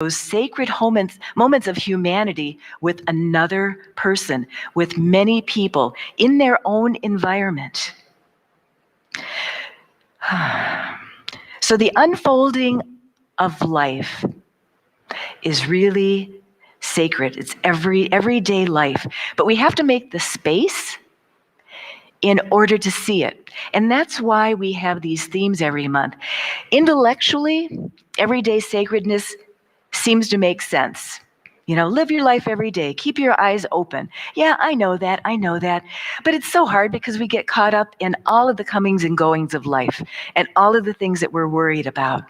those sacred moments of humanity with another person, with many people in their own environment. So the unfolding of life is really sacred. It's everyday life. But we have to make the space in order to see it. And that's why we have these themes every month. Intellectually, everyday sacredness seems to make sense. Live your life every day. Keep your eyes open. Yeah, I know that. But it's so hard because we get caught up in all of the comings and goings of life and all of the things that we're worried about.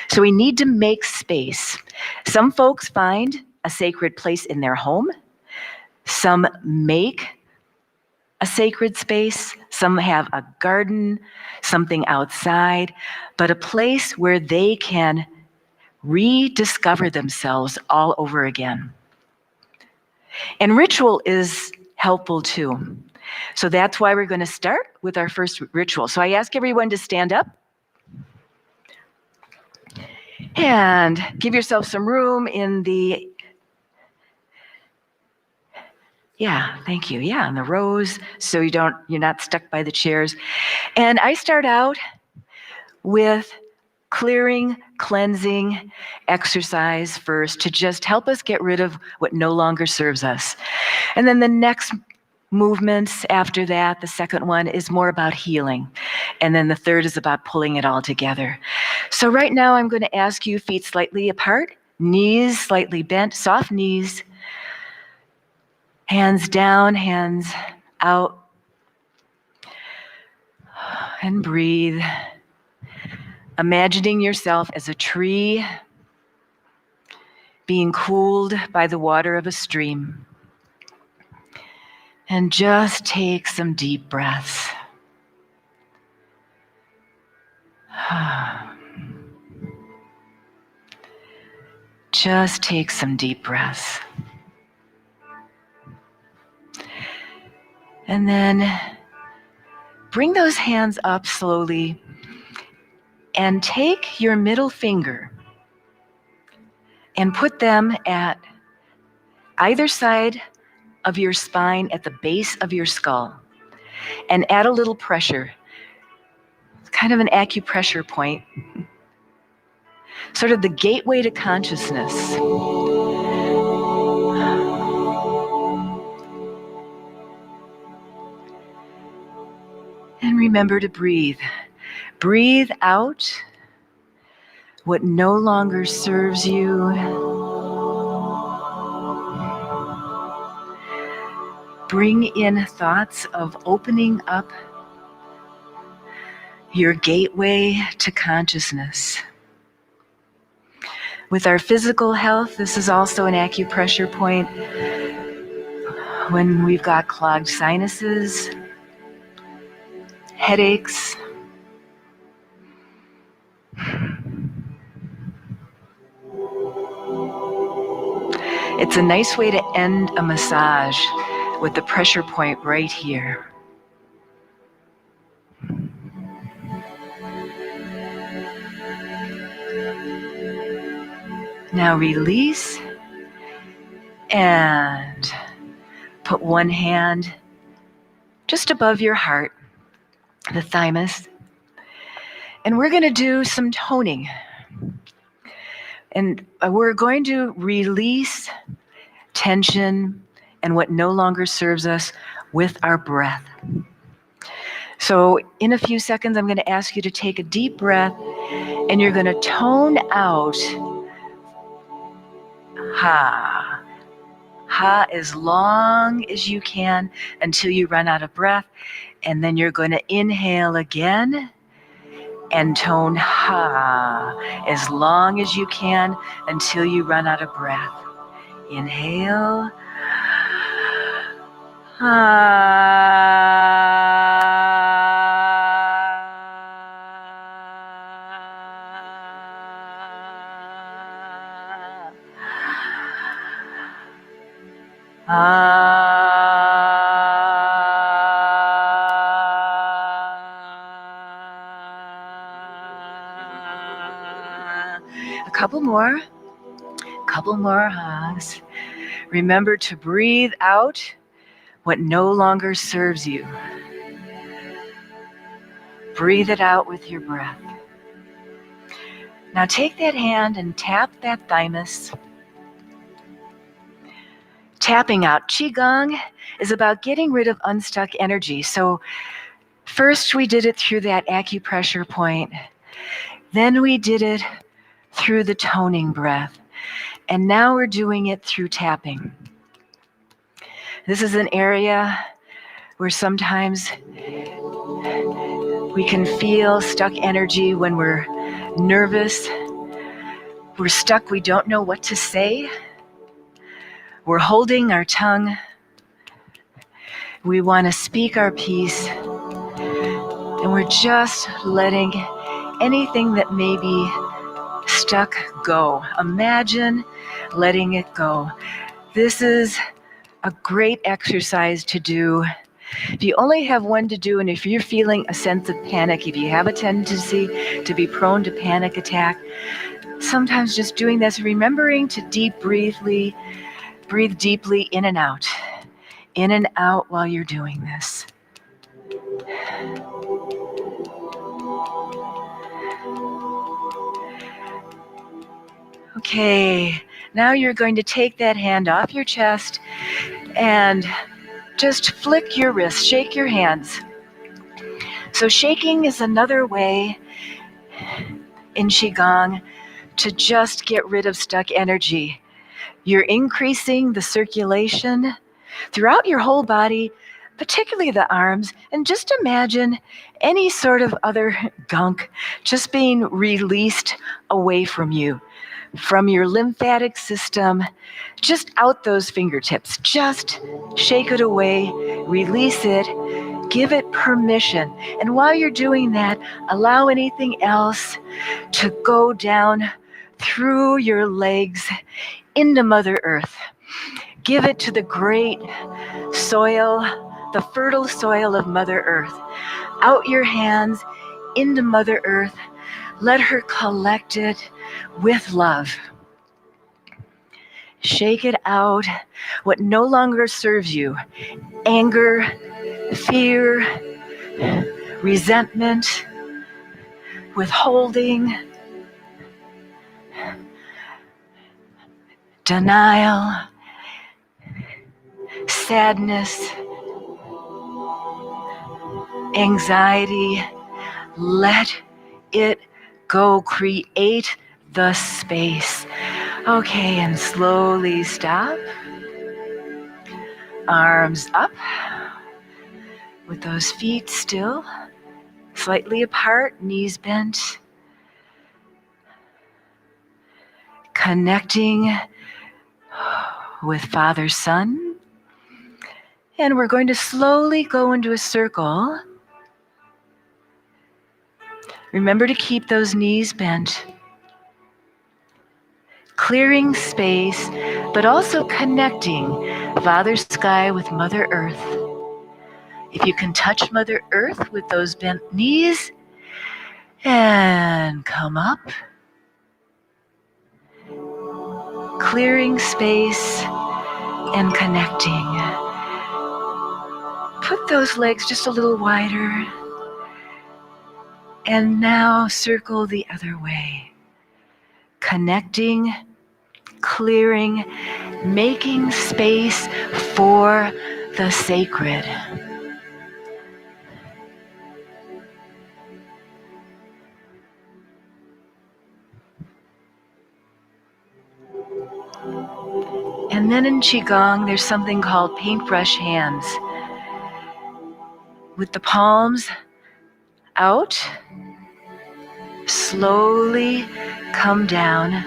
So we need to make space. Some folks find a sacred place in their home. Some make a sacred space. Some have a garden, something outside, but a place where they can rediscover themselves all over again. And ritual is helpful too. So that's why we're going to start with our first ritual. So I ask everyone to stand up and give yourself some room in the, thank you. In the rows, so you're not stuck by the chairs. And I start out with clearing, cleansing exercise first to just help us get rid of what no longer serves us. And then the next movements after that, the second one is more about healing. And then the third is about pulling it all together. So right now I'm going to ask you, feet slightly apart, knees slightly bent, soft knees, hands down, hands out, and breathe. Imagining yourself as a tree being cooled by the water of a stream. And just take some deep breaths. Just take some deep breaths. And then bring those hands up slowly and take your middle finger and put them at either side of your spine at the base of your skull and add a little pressure. It's kind of an acupressure point, sort of the gateway to consciousness. And remember to breathe. Breathe out what no longer serves you. Bring in thoughts of opening up your gateway to consciousness. With our physical health, this is also an acupressure point. When we've got clogged sinuses, headaches, it's a nice way to end a massage with the pressure point right here. Now release and put one hand just above your heart, the thymus, and we're going to do some toning. And we're going to release tension and what no longer serves us with our breath. So in a few seconds, I'm going to ask you to take a deep breath, and you're going to tone out ha. Ha as long as you can until you run out of breath. And then you're going to inhale again and tone ha as long as you can until you run out of breath. Inhale. A couple more. Couple more hugs. Remember to breathe out what no longer serves you. Breathe it out with your breath. Now take that hand and tap that thymus. Tapping out. Qigong is about getting rid of unstuck energy. So first we did it through that acupressure point. Then we did it through the toning breath. And now we're doing it through tapping. This is an area where sometimes we can feel stuck energy when we're nervous. We're stuck, we don't know what to say. We're holding our tongue. We want to speak our piece. And we're just letting anything that may be stuck go. Imagine letting it go. This is a great exercise to do. If you only have one to do, and if you're feeling a sense of panic, if you have a tendency to be prone to panic attack, sometimes just doing this, remembering to breathe deeply in and out while you're doing this. Okay, now you're going to take that hand off your chest and just flick your wrists, shake your hands. So shaking is another way in Qigong to just get rid of stuck energy. You're increasing the circulation throughout your whole body, particularly the arms, and just imagine any sort of other gunk just being released away from you, from your lymphatic system, just out those fingertips. Just shake it away, release it, give it permission. And while you're doing that, allow anything else to go down through your legs into Mother Earth. Give it to the great soil, the fertile soil of Mother Earth. Out your hands into Mother Earth. Let her collect it with love. Shake it out, what no longer serves you. Anger, fear, resentment, withholding, denial, sadness, anxiety. Let it go. Create the space. Okay, and slowly stop. Arms up with those feet still slightly apart, knees bent. Connecting with Father, Son. And we're going to slowly go into a circle. Remember to keep those knees bent. Clearing space, but also connecting Father Sky with Mother Earth. If you can touch Mother Earth with those bent knees, and come up. Clearing space and connecting. Put those legs just a little wider. And now circle the other way. Connecting, clearing, making space for the sacred. And then in Qigong, there's something called paintbrush hands. With the palms out, slowly come down.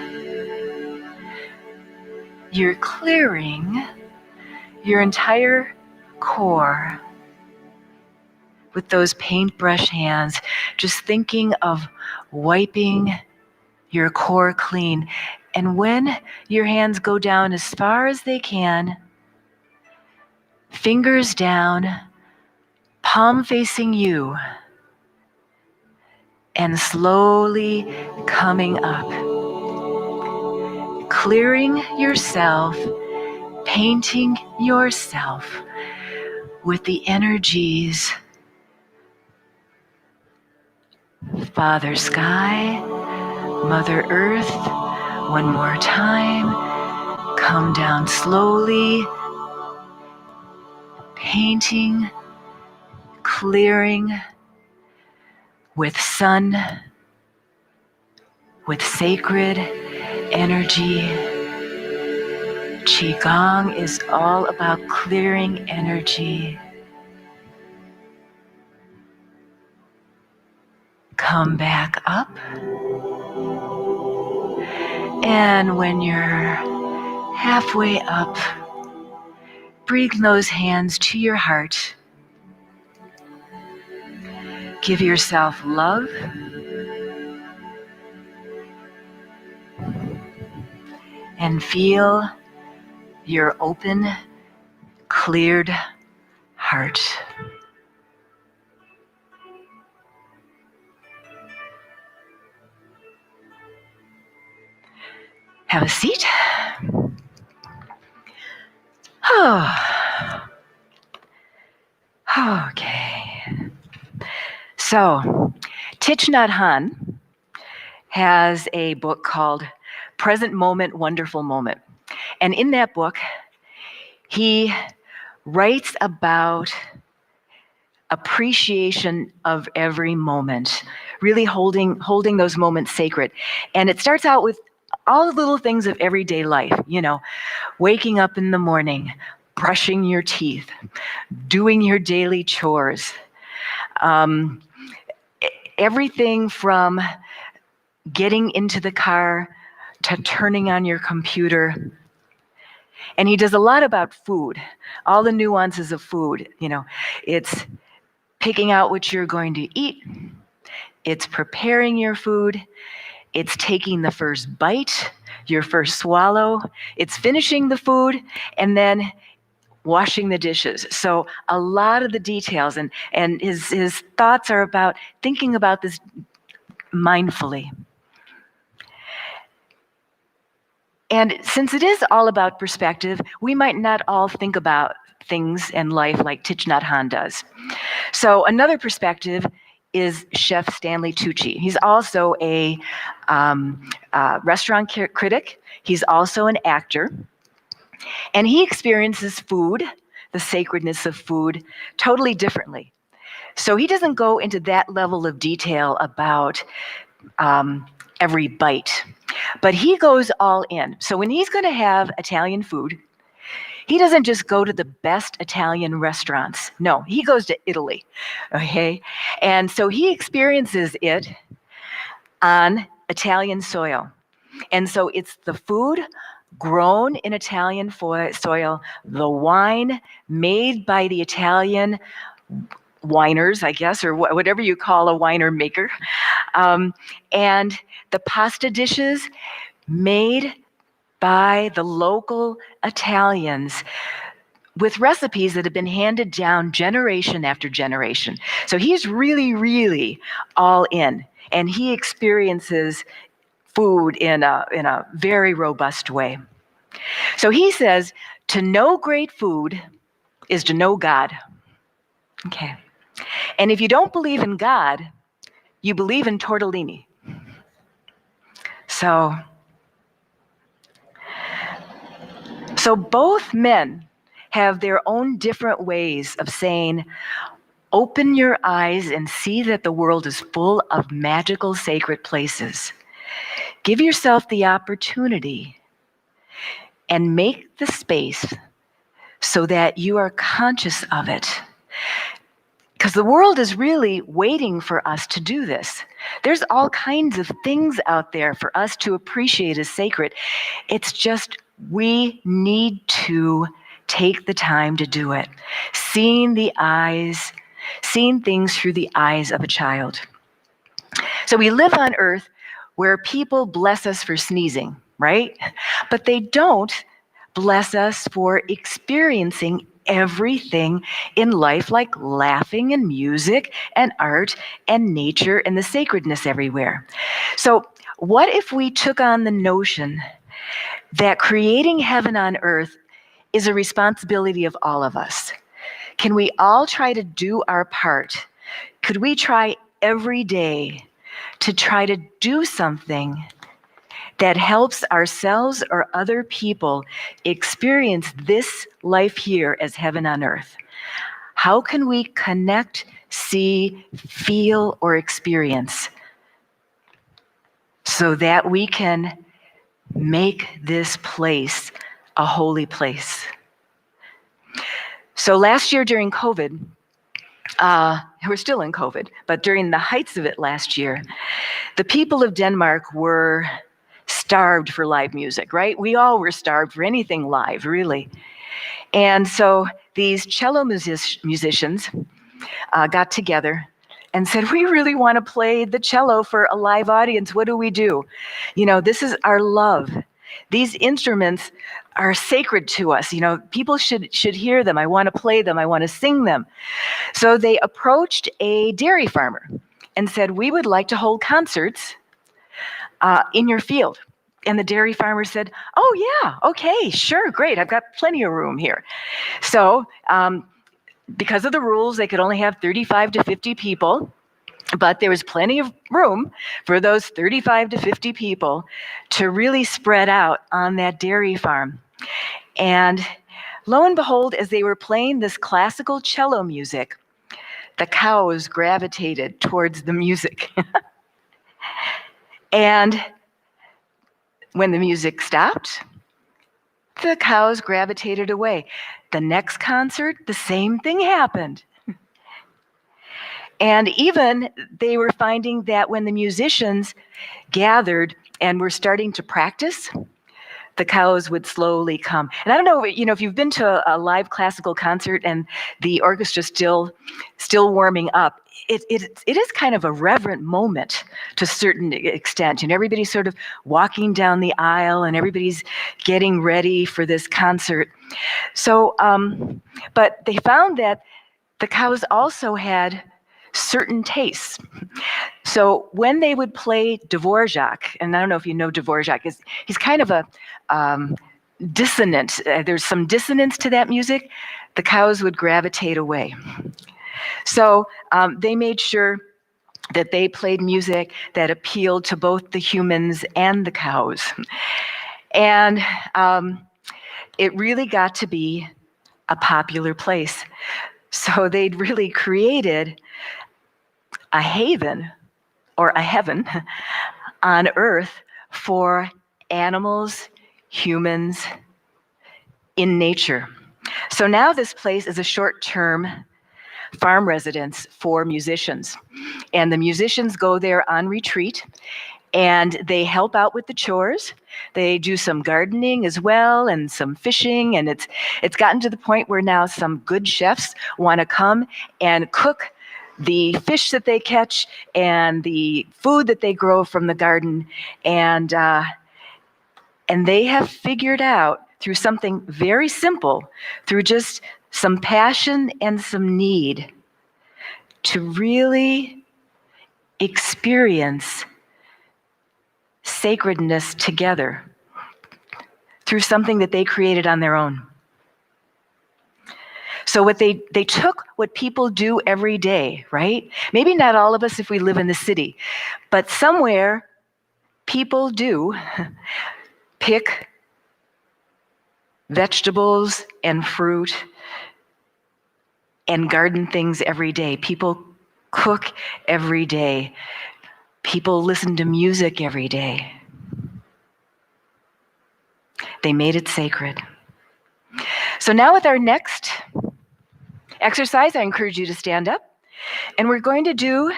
You're clearing your entire core with those paintbrush hands, just thinking of wiping your core clean. And when your hands go down as far as they can, fingers down, palm facing you, and slowly coming up. clearing yourself, painting yourself with the energies Father Sky, Mother Earth. One more time. Come down slowly, painting, clearing with sun, with sacred energy. Qigong is all about clearing energy. Come back up. And when you're halfway up, bring those hands to your heart. Give yourself love. And feel your open, cleared heart. Have a seat. Oh. Okay. So, Thich Nhat Hanh has a book called Present Moment, Wonderful Moment. And in that book, he writes about appreciation of every moment, really holding those moments sacred. And it starts out with all the little things of everyday life, waking up in the morning, brushing your teeth, doing your daily chores, everything from getting into the car to turning on your computer. And he does a lot about food, all the nuances of food. It's picking out what you're going to eat. It's preparing your food. It's taking the first bite, your first swallow. It's finishing the food and then washing the dishes. So a lot of the details and his thoughts are about thinking about this mindfully. And since it is all about perspective, we might not all think about things in life like Thich Nhat Hanh does. So another perspective is Chef Stanley Tucci. He's also a restaurant critic. He's also an actor. And he experiences food, the sacredness of food, totally differently. So he doesn't go into that level of detail about every bite, but he goes all in. So when he's going to have Italian food, he doesn't just go to the best Italian restaurants. No, he goes to Italy, okay? And so he experiences it on Italian soil. And so it's the food grown in Italian soil, the wine made by the Italian winers, I guess, or whatever you call a winer maker, and the pasta dishes made by the local Italians with recipes that have been handed down generation after generation. So he's really, really all in, and he experiences food in a very robust way. So he says, to know great food is to know God. Okay. And if you don't believe in God, you believe in tortellini. So both men have their own different ways of saying, open your eyes and see that the world is full of magical, sacred places. Give yourself the opportunity and make the space so that you are conscious of it. Because the world is really waiting for us to do this. There's all kinds of things out there for us to appreciate as sacred. It's just we need to take the time to do it. Seeing things through the eyes of a child. So we live on earth where people bless us for sneezing, right? But they don't bless us for experiencing everything in life, like laughing and music and art and nature and the sacredness everywhere. So what if we took on the notion that creating heaven on earth is a responsibility of all of us. Can we all try to do our part? Could we try every day to try to do something that helps ourselves or other people experience this life here as heaven on earth? How can we connect, see, feel, or experience so that we can make this place a holy place? So last year during COVID, we're still in COVID, but during the heights of it last year, the people of Denmark were starved for live music, right? We all were starved for anything live, really. And so these cello musicians got together and said, we really want to play the cello for a live audience. What do we do? You know, this is our love. These instruments are sacred to us. You know, people should hear them. I want to play them. I want to sing them. So they approached a dairy farmer and said, we would like to hold concerts in your field. And the dairy farmer said, oh yeah, okay, sure, great. I've got plenty of room here. So because of the rules, they could only have 35 to 50 people. But there was plenty of room for those 35 to 50 people to really spread out on that dairy farm. And lo and behold, as they were playing this classical cello music, the cows gravitated towards the music. And when the music stopped, the cows gravitated away. The next concert, the same thing happened. And even they were finding that when the musicians gathered and were starting to practice, the cows would slowly come. And I don't know, you know, if you've been to a live classical concert and the orchestra still warming up, it is kind of a reverent moment to a certain extent. And everybody's sort of walking down the aisle and everybody's getting ready for this concert. So, but they found that the cows also had certain tastes. So when they would play Dvorak, and I don't know if you know Dvorak, he's kind of a dissonant. There's some dissonance to that music. The cows would gravitate away. So they made sure that they played music that appealed to both the humans and the cows. And it really got to be a popular place. So they'd really created a haven or a heaven on earth for animals, humans, in nature. So now this place is a short-term farm residence for musicians. And the musicians go there on retreat and they help out with the chores. They do some gardening as well and some fishing. And it's gotten to the point where now some good chefs want to come and cook the fish that they catch and the food that they grow from the garden. And they have figured out through something very simple, through just some passion and some need, to really experience sacredness together through something that they created on their own. So what they took what people do every day, right? Maybe not all of us if we live in the city, but somewhere people do pick vegetables and fruit and garden things every day. People cook every day. People listen to music every day. They made it sacred. So now with our next exercise, I encourage you to stand up. And we're going to do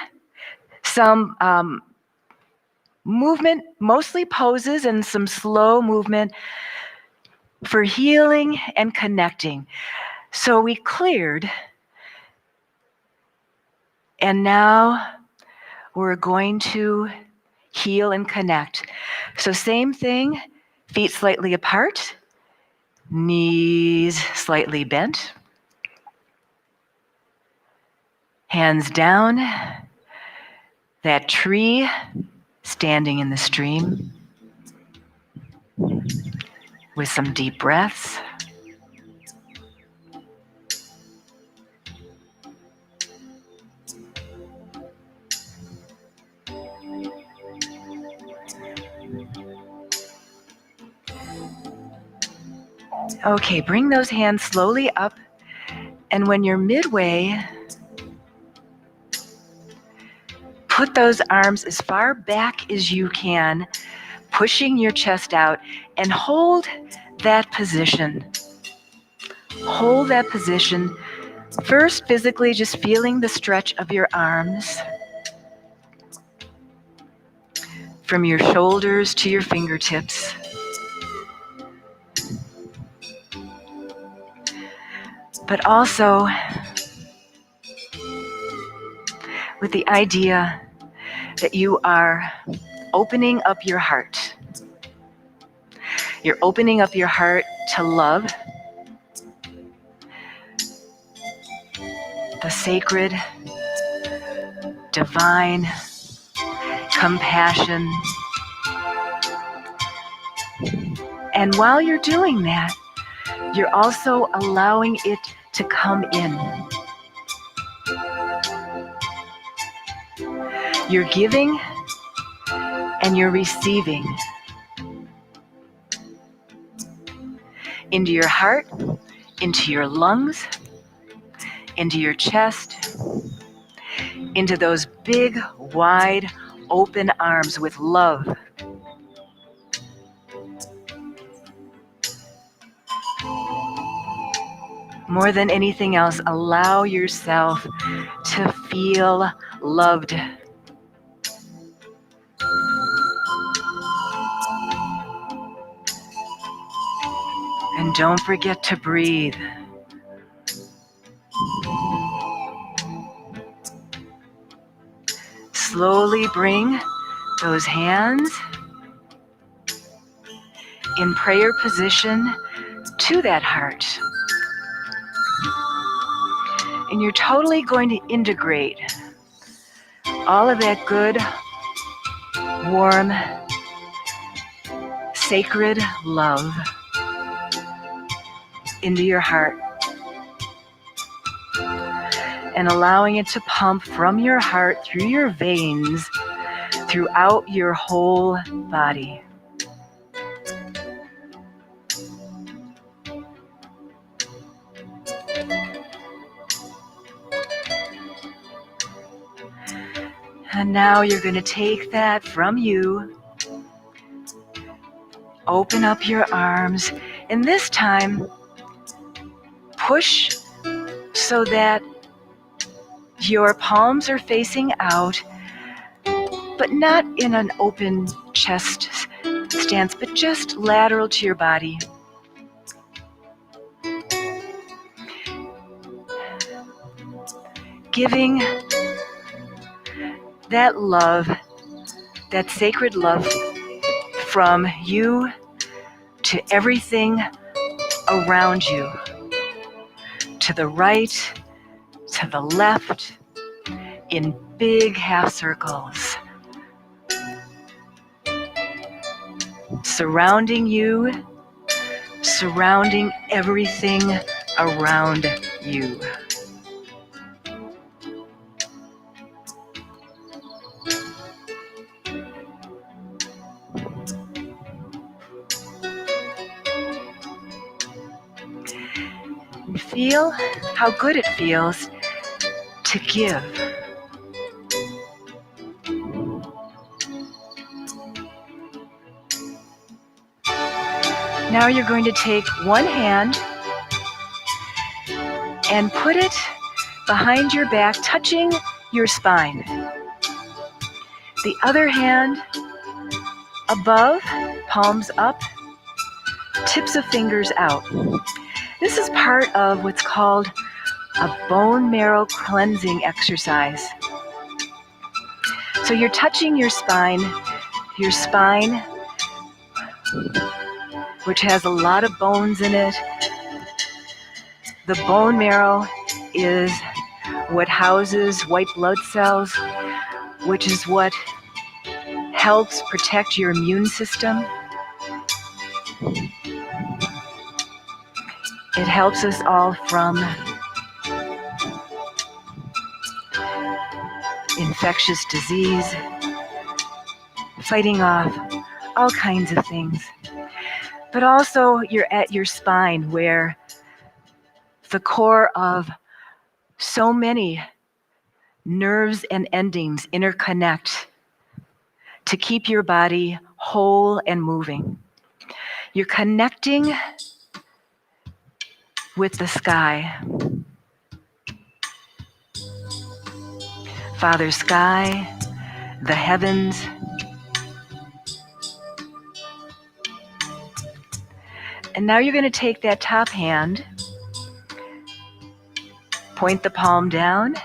some movement, mostly poses and some slow movement for healing and connecting. So we cleared. And now we're going to heal and connect. So same thing, feet slightly apart, knees slightly bent, hands down, that tree standing in the stream. with some deep breaths. Okay, bring those hands slowly up, and when you're midway, put those arms as far back as you can, pushing your chest out, and hold that position. Hold that position. First, physically just feeling the stretch of your arms from your shoulders to your fingertips. But also with the idea that you are opening up your heart. You're opening up your heart to love, the sacred, divine, compassion. And while you're doing that, you're also allowing it to come in. You're giving and you're receiving into your heart, into your lungs, into your chest, into those big, wide, open arms with love. More than anything else, allow yourself to feel loved. And don't forget to breathe. Slowly bring those hands in prayer position to that heart. And you're totally going to integrate all of that good, warm, sacred love into your heart, and allowing it to pump from your heart through your veins throughout your whole body. And now you're going to take that from you, open up your arms, and this time push so that your palms are facing out, but not in an open chest stance, but just lateral to your body. Giving that love, that sacred love from you to everything around you, to the right, to the left, in big half circles, surrounding you, surrounding everything around you. And feel how good it feels to give. Now you're going to take one hand and put it behind your back, touching your spine. The other hand above, palms up, tips of fingers out. This is part of what's called a bone marrow cleansing exercise. So you're touching your spine, which has a lot of bones in it. The bone marrow is what houses white blood cells, which is what helps protect your immune system. It helps us all from infectious disease, fighting off all kinds of things. But also you're at your spine where the core of so many nerves and endings interconnect to keep your body whole and moving. You're connecting with the sky. Father Sky, the heavens. And now you're going to take that top hand, point the palm down,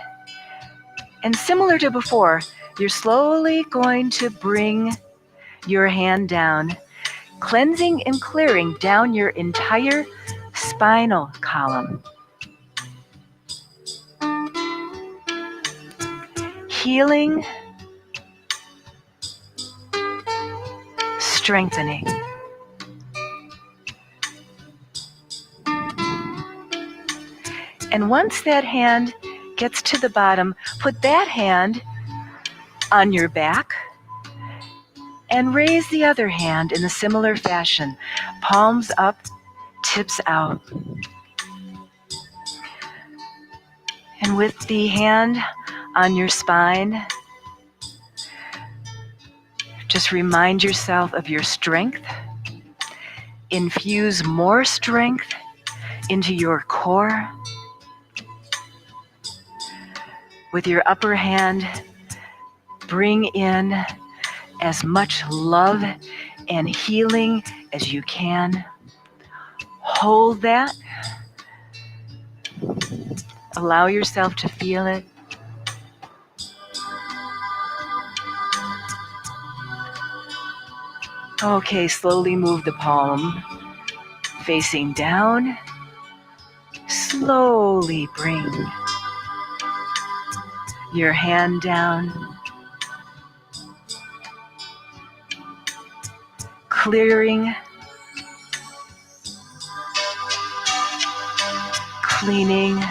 and similar to before, you're slowly going to bring your hand down, cleansing and clearing down your entire spinal column. Healing, strengthening. And once that hand gets to the bottom, put that hand on your back and raise the other hand in a similar fashion. Palms up, tips out. And with the hand on your spine, just remind yourself of your strength. Infuse more strength into your core. With your upper hand, bring in as much love and healing as you can. Hold that. Allow yourself to feel it. Okay, slowly move the palm facing down. Slowly bring your hand down. Clearing, cleaning,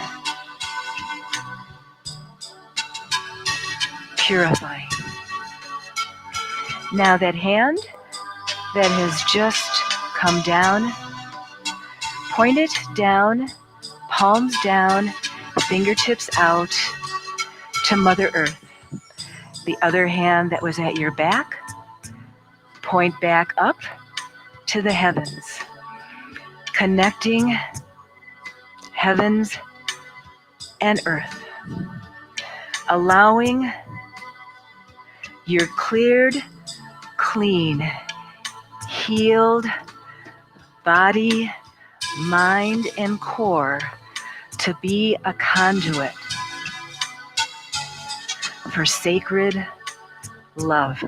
purifying. Now that hand that has just come down, point it down, palms down, fingertips out to Mother Earth. The other hand that was at your back, point back up to the heavens, connecting heavens and earth, allowing your cleared, clean, healed body, mind, and core to be a conduit for sacred love.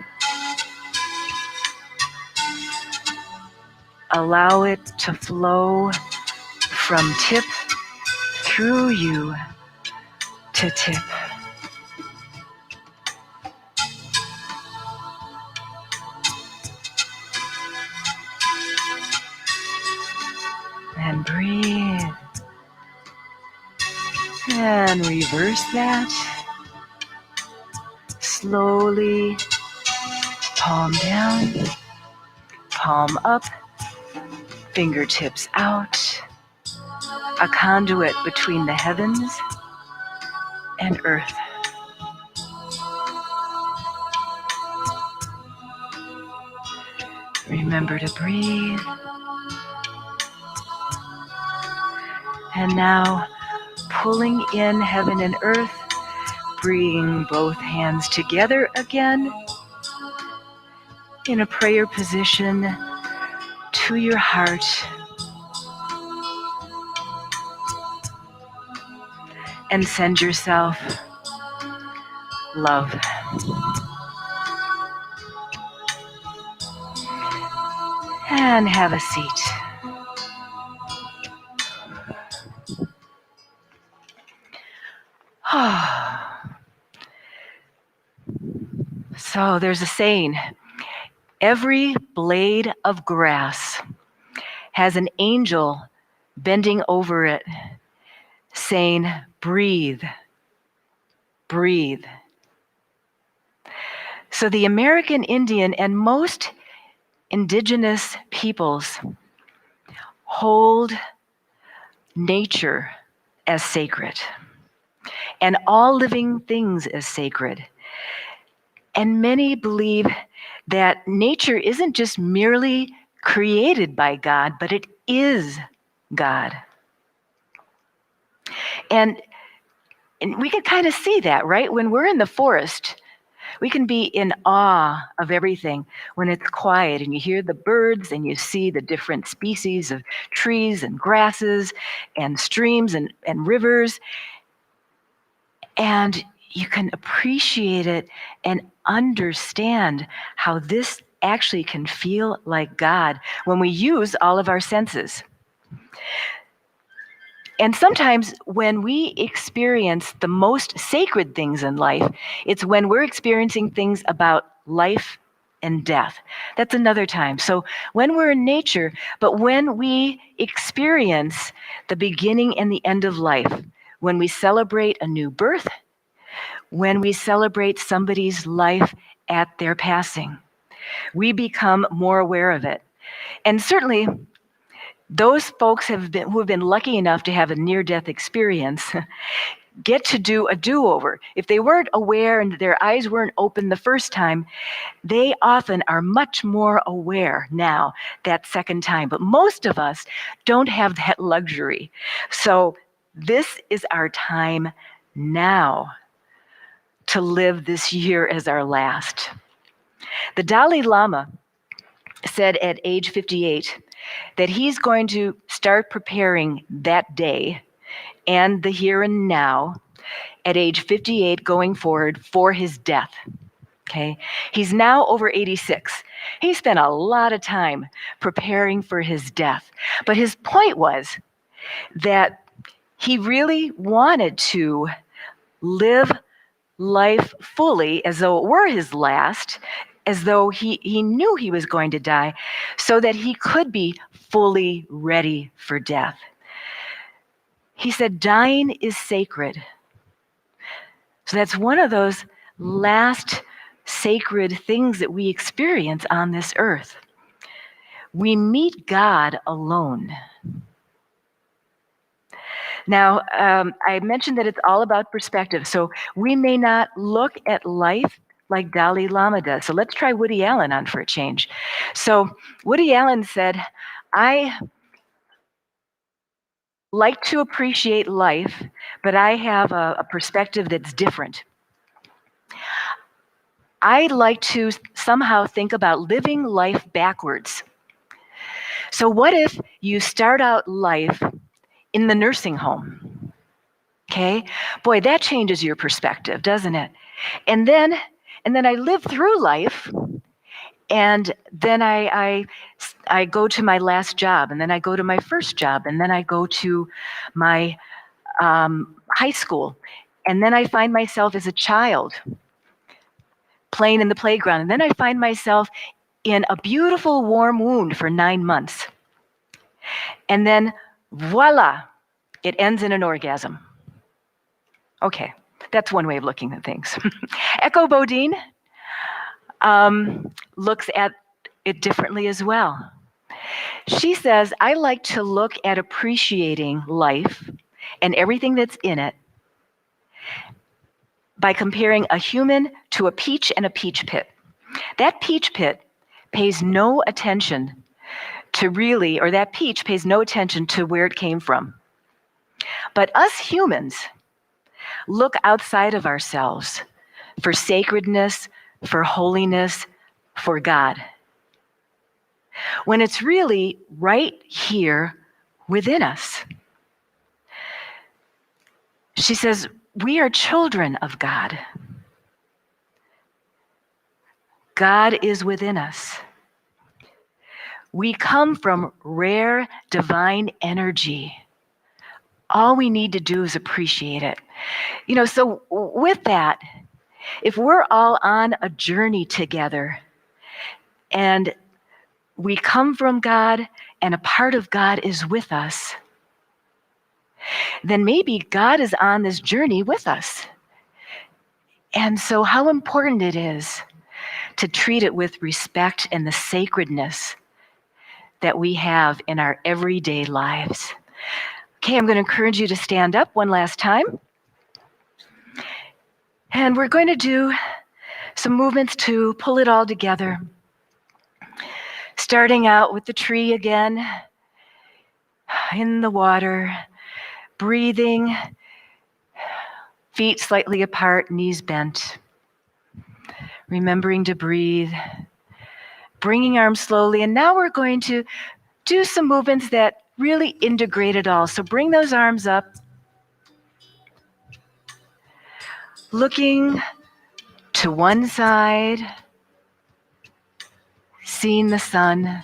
Allow it to flow from tip through you to tip. And breathe. And reverse that. Slowly, palm down, palm up, fingertips out. A conduit between the heavens and earth. Remember to breathe. And now, pulling in heaven and earth, bring both hands together again in a prayer position to your heart. And send yourself love. And have a seat. So there's a saying, every blade of grass has an angel bending over it, saying, breathe, breathe. So the American Indian and most indigenous peoples hold nature as sacred and all living things as sacred. And many believe that nature isn't just merely created by God, but it is God. And we can kind of see that, right? When we're in the forest, we can be in awe of everything when it's quiet and you hear the birds and you see the different species of trees and grasses and streams and rivers. And you can appreciate it and understand how this actually can feel like God when we use all of our senses. And sometimes when we experience the most sacred things in life, it's when we're experiencing things about life and death. That's another time. So when we're in nature, but when we experience the beginning and the end of life, when we celebrate a new birth, when we celebrate somebody's life at their passing, we become more aware of it. And certainly, those folks who have been lucky enough to have a near-death experience get to do a do-over. If they weren't aware and their eyes weren't open the first time, they often are much more aware now that second time. But most of us don't have that luxury. So this is our time now to live this year as our last. The Dalai Lama said at age 58 that he's going to start preparing that day and the here and now at age 58 going forward for his death. Okay? He's now over 86. He spent a lot of time preparing for his death. But his point was that he really wanted to live life fully as though it were his last, as though he knew he was going to die, so that he could be fully ready for death. He said, dying is sacred. So that's one of those last sacred things that we experience on this earth. We meet God alone. Now, I mentioned that it's all about perspective. So we may not look at life like Dalai Lama does. So let's try Woody Allen on for a change. So Woody Allen said, I like to appreciate life, but I have a perspective that's different. I like to somehow think about living life backwards. So what if you start out life in the nursing home? Okay? Boy, that changes your perspective, doesn't it? And then I live through life, and then I go to my last job, and then I go to my first job, and then I go to my high school, and then I find myself as a child playing in the playground, and then I find myself in a beautiful warm wound for 9 months. And then voila, it ends in an orgasm. Okay, that's one way of looking at things. Echo Bodine looks at it differently as well. She says, I like to look at appreciating life and everything that's in it by comparing a human to a peach and a peach pit. That peach pit pays no attention to really, or that peach pays no attention to where it came from. But us humans look outside of ourselves for sacredness, for holiness, for God, when it's really right here within us. She says, we are children of God. God is within us. We come from rare divine energy. All we need to do is appreciate it. You know, so with that, if we're all on a journey together and we come from God and a part of God is with us, then maybe God is on this journey with us. And so, how important it is to treat it with respect and the sacredness that we have in our everyday lives. Okay, I'm going to encourage you to stand up one last time. And we're going to do some movements to pull it all together. Starting out with the tree again, in the water, breathing, feet slightly apart, knees bent. Remembering to breathe, bringing arms slowly. And now we're going to do some movements that really integrate it all. So bring those arms up, looking to one side, seeing the sun,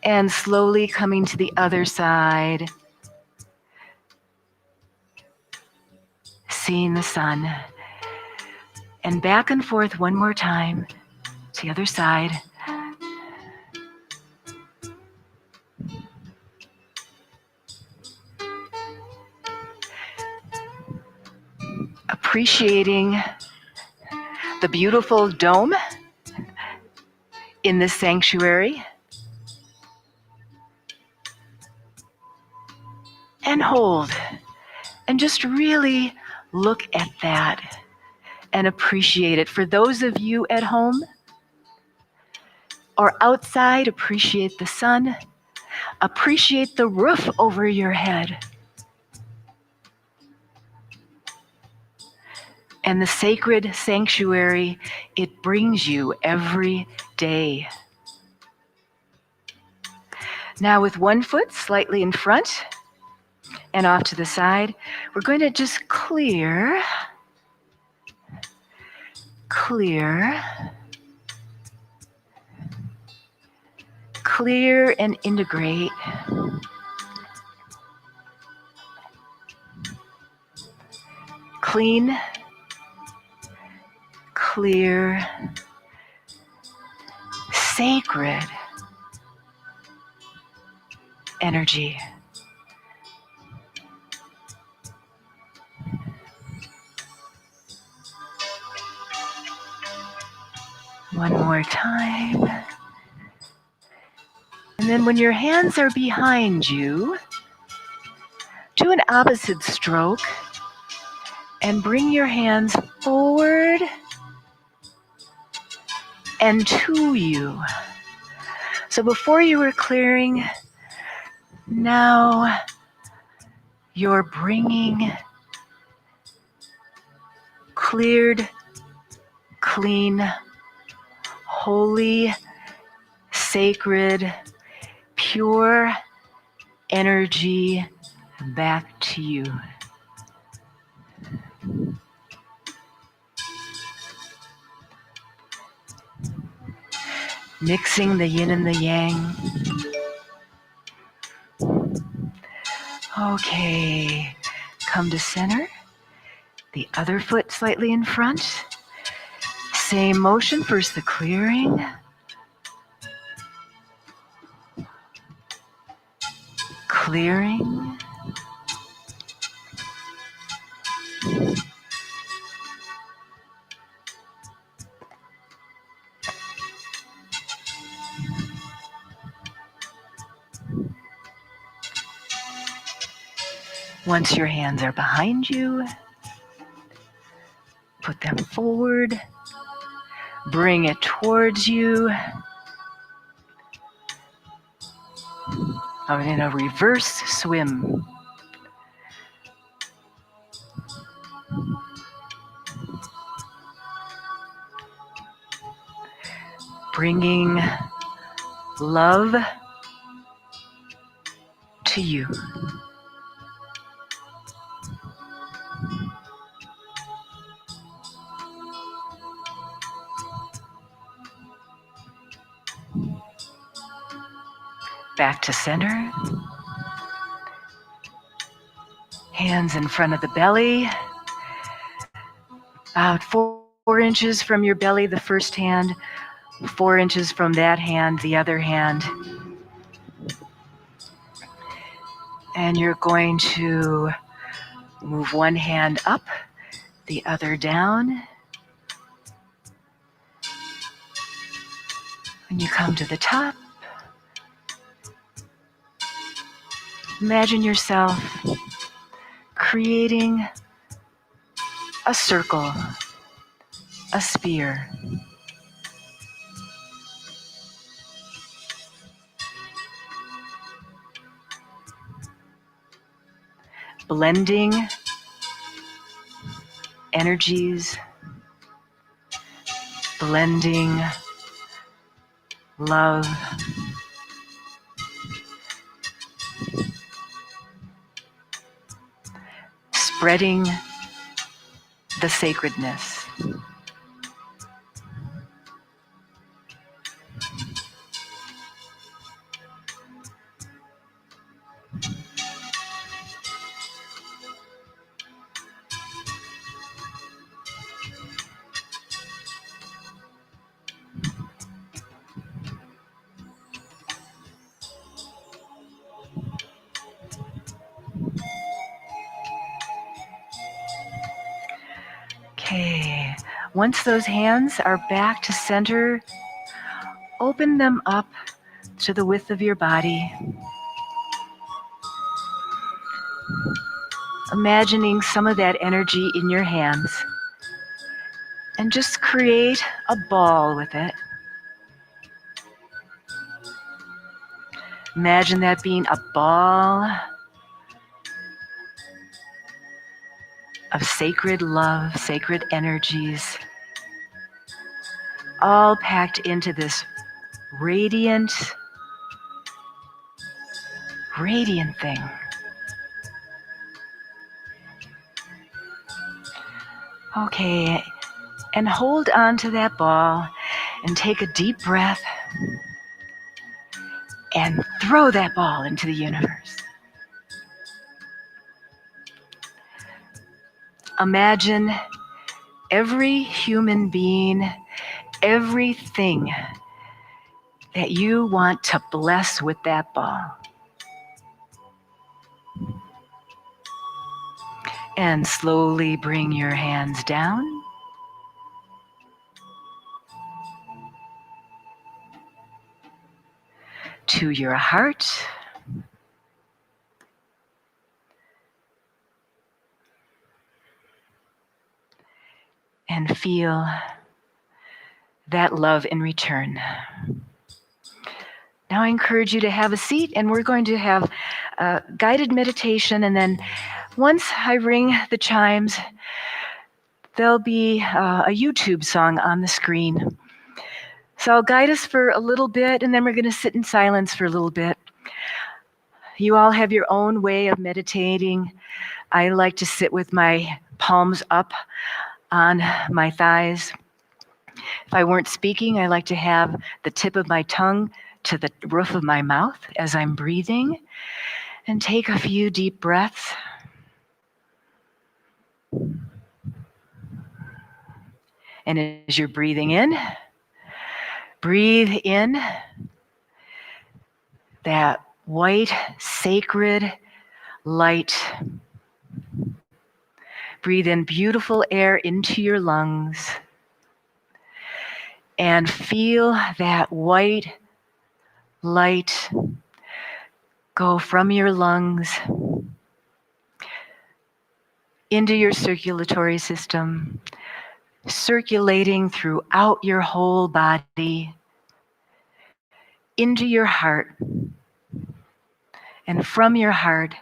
and slowly coming to the other side, seeing the sun, and back and forth one more time to the other side. Appreciating the beautiful dome in this sanctuary. And hold. And just really look at that and appreciate it. For those of you at home or outside, appreciate the sun. Appreciate the roof over your head. And the sacred sanctuary it brings you every day. Now with one foot slightly in front and off to the side, we're going to just clear and integrate. Clean, clear, sacred energy. One more time. And then when your hands are behind you, do an opposite stroke and bring your hands forward and to you. So before you were clearing, now you're bringing cleared, clean, holy, sacred, pure energy back to you. Mixing the yin and the yang. Okay, come to center. The other foot slightly in front. Same motion, first the clearing. Clearing. Once your hands are behind you, put them forward, bring it towards you. I'm in a reverse swim. Bringing love to you. Back to center. Hands in front of the belly. About 4 inches from your belly, the first hand. 4 inches from that hand, the other hand. And you're going to move one hand up, the other down. When you come to the top, imagine yourself creating a circle, a sphere. Blending energies, blending love, spreading the sacredness. Okay, once those hands are back to center, open them up to the width of your body. Imagining some of that energy in your hands. And just create a ball with it. Imagine that being a ball of sacred love, sacred energies, all packed into this radiant thing. Okay, and hold on to that ball and take a deep breath and throw that ball into the universe. Imagine every human being, everything that you want to bless with that ball. And slowly bring your hands down. To your heart. And feel that love in return. Now I encourage you to have a seat, and we're going to have a guided meditation, and then once I ring the chimes, there'll be a YouTube song on the screen. So I'll guide us for a little bit, and then we're going to sit in silence for a little bit. You all have your own way of meditating. I like to sit with my palms up on my thighs. If I weren't speaking, I like to have the tip of my tongue to the roof of my mouth as I'm breathing. And take a few deep breaths. And as you're breathing in, breathe in that white, sacred light. Breathe in beautiful air into your lungs. And feel that white light go from your lungs into your circulatory system, circulating throughout your whole body, into your heart, and from your heart,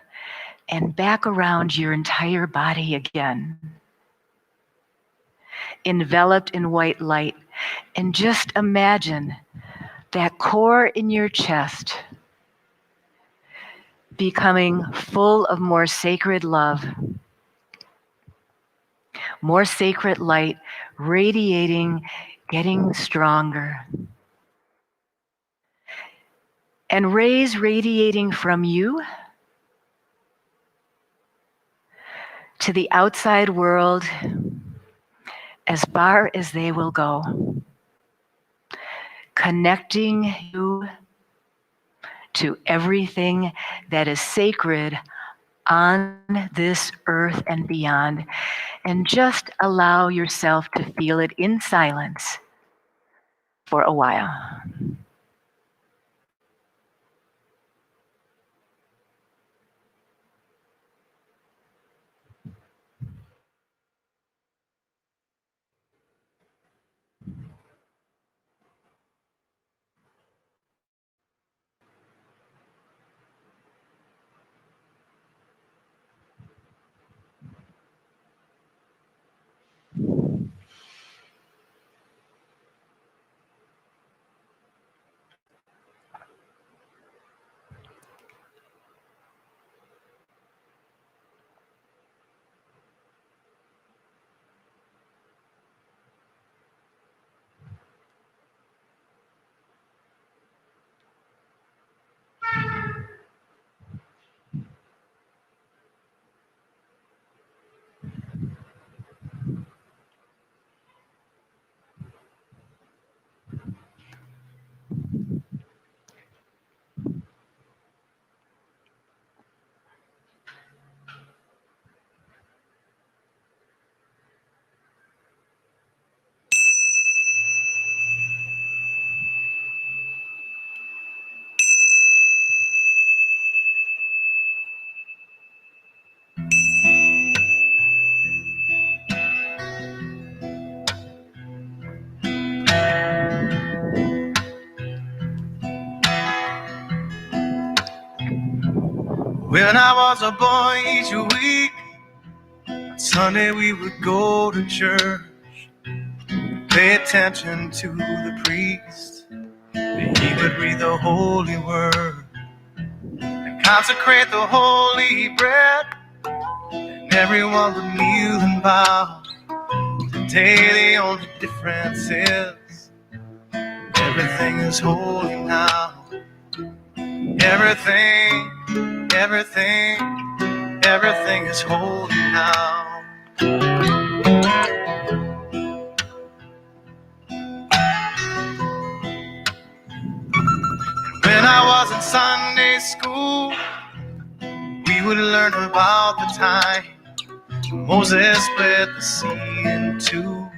and back around your entire body again. Enveloped in white light. And just imagine that core in your chest becoming full of more sacred love, more sacred light, radiating, getting stronger. And rays radiating from you to the outside world as far as they will go, connecting you to everything that is sacred on this earth and beyond, and just allow yourself to feel it in silence for a while. When I was a boy, each week, on Sunday we would go to church, pay attention to the priest. He would read the holy word and consecrate the holy bread, and everyone would kneel and bow. Today the only difference is everything is holy now. Everything is holy now. When I was in Sunday school, we would learn about the time Moses split the sea in two.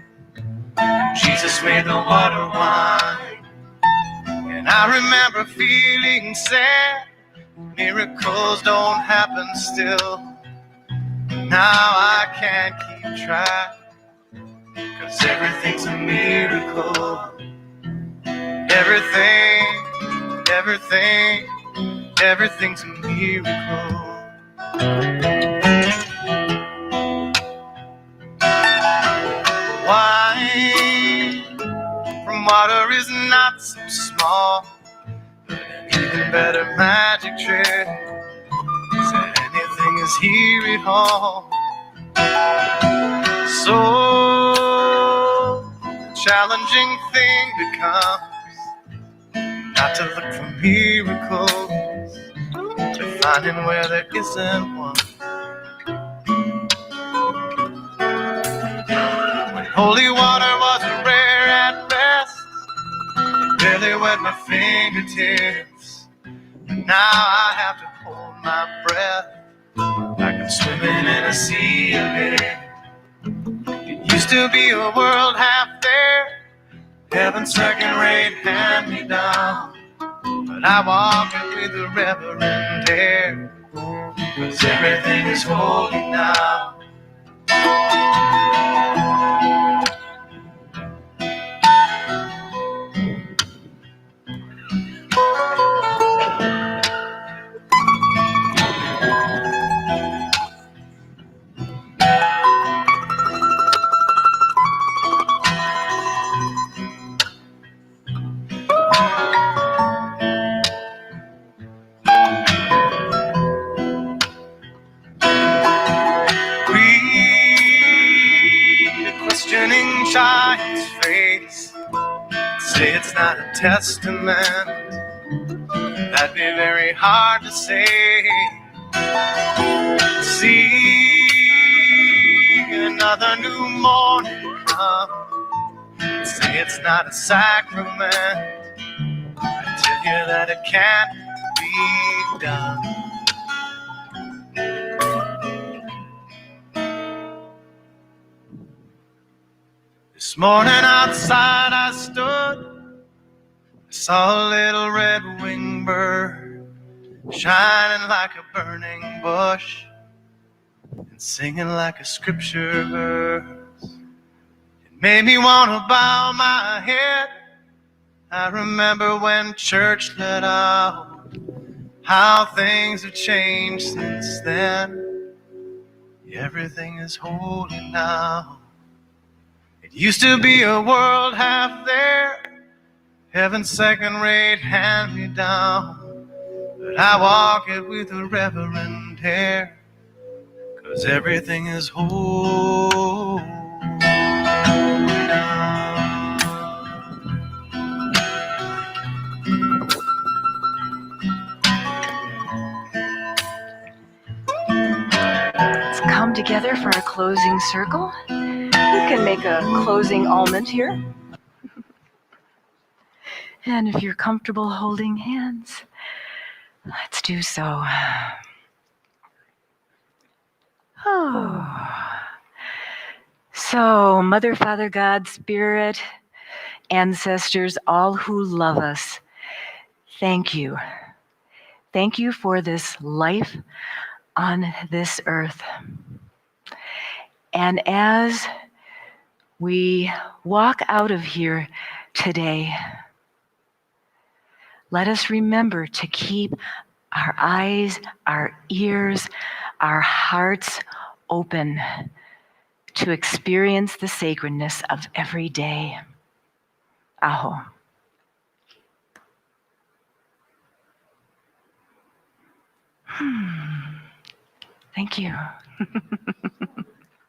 Jesus made the water wine. And I remember feeling sad. Miracles don't happen still. Now I can't keep track, 'cause everything's a miracle. Everything's a miracle. Wine from water is not so small, but an even better magic trick said anything is here at all. So the challenging thing becomes not to look for miracles, to finding where there isn't one. When holy water was rare at best, it barely wet my fingertips. But now I have to hold my breath like I'm swimming in a sea of it. It used to be a world half there, heaven's second-rate hand-me-down. But I walk it with the reverend air, 'cause everything is holy now. Questioning child's face, say it's not a testament. That'd be very hard to say. See another new morning come, say it's not a sacrament. I tell you that it can't be. be done. This morning outside I stood, I saw a little red-winged bird shining like a burning bush and singing like a scripture verse. It made me want to bow my head. I remember when church let out, how things have changed since then. Everything is holy now. It used to be a world half there, heaven's second-rate hand-me-down. But I walk it with a reverent air, 'cause everything is holy now. Let's come together for a closing circle. You can make a closing almond here. And if you're comfortable holding hands, let's do so. Oh. So, Mother, Father, God, Spirit, ancestors, all who love us, thank you. Thank you for this life on this earth. And as we walk out of here today, let us remember to keep our eyes, our ears, our hearts open to experience the sacredness of every day. Aho. Thank you.